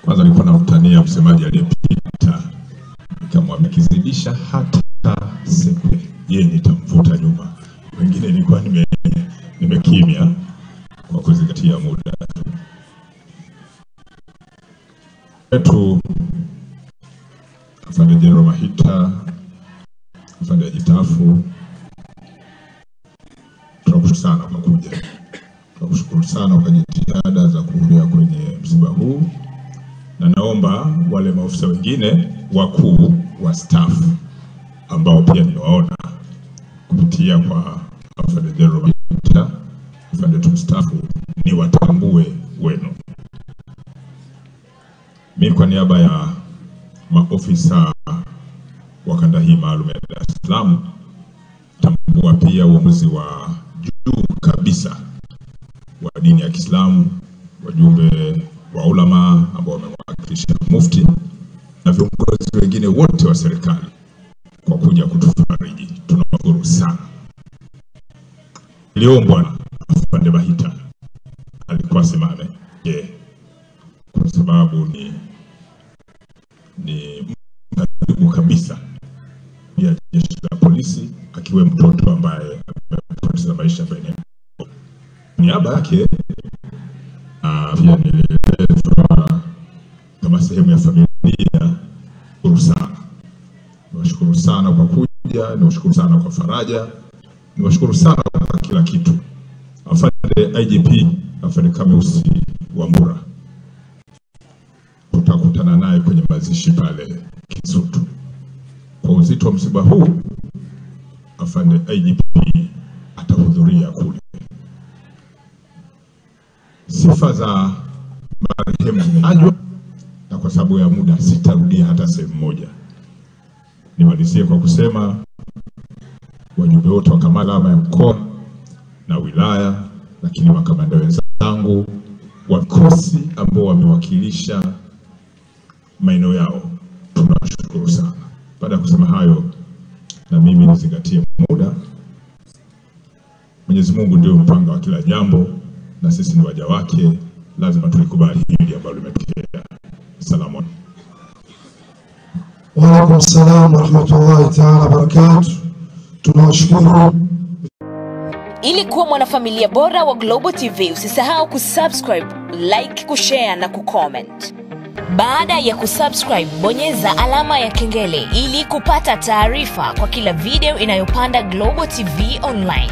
Kwanza nilikuwa namtania msemaji aliyepita, nikamwambia kizidisha hata sekunde yeye nitamvuta nyuma. Wengine nilikuwa nimekimya kwa kuzingatia muda. Wetu Afande General Mahita, afande Jitafu, tunakushukuru sana kwa kuja. Tunakushukuru sana kwa jitihada za kuhudhuria kwenye msiba huu, na naomba wale maofisa wengine wakuu wa staff ambao pia niwaona kupitia kwa Afande General Mahita, afande tumstafu, ni watambue wenu. Mimi kwa niaba ya maofisa wa kanda hii maalum ya Dar es Salaam, tambua pia uamuzi wa juu kabisa wa dini ya Kiislamu, wajumbe wa ulama ambao wamewakilisha mufti na viongozi wengine wote wa serikali kwa kuja kutufariji. Tunawashukuru sana. Niliombwa Afande Mahita alikuwa simame kwa sababu ni karibu kabisa ya jeshi la polisi, akiwe mtoto ambaye amepoteza maisha mbele. Niaba yake pia nilielezwa kama sehemu ya familia. Niwashukuru sana kwa kuja, niwashukuru sana kwa faraja, niwashukuru sana kwa kila kitu. Afande IGP, Afande Kameusi Wambura, tutakutana naye kwenye mazishi pale Kisutu. Kwa uzito wa msiba huu, Afande IGP atahudhuria kule. Sifa za marehemu zimetajwa, na kwa sababu ya muda sitarudia hata sehemu moja. Nimalizie kwa kusema wajumbe wote wa kamanda ya mkoa na wilaya, lakini makamanda wenzangu wa vikosi ambao wamewakilisha maeneo yao, tunashukuru sana. Baada ya kusema hayo, na mimi nizingatie muda. Mwenyezi Mungu ndio mpanga wa kila jambo, na sisi ni waja wake, lazima tulikubali hili ambalo limetokea. Salamu. Wa alaykum salaam wa rahmatullahi ta'ala wa barakatuh. Tunawashukuru. Ili kuwa mwanafamilia bora wa Global TV, usisahau kusubscribe, like, kushare na kucomment. Baada ya kusubscribe, bonyeza alama ya kengele ili kupata taarifa kwa kila video inayopanda Global TV Online.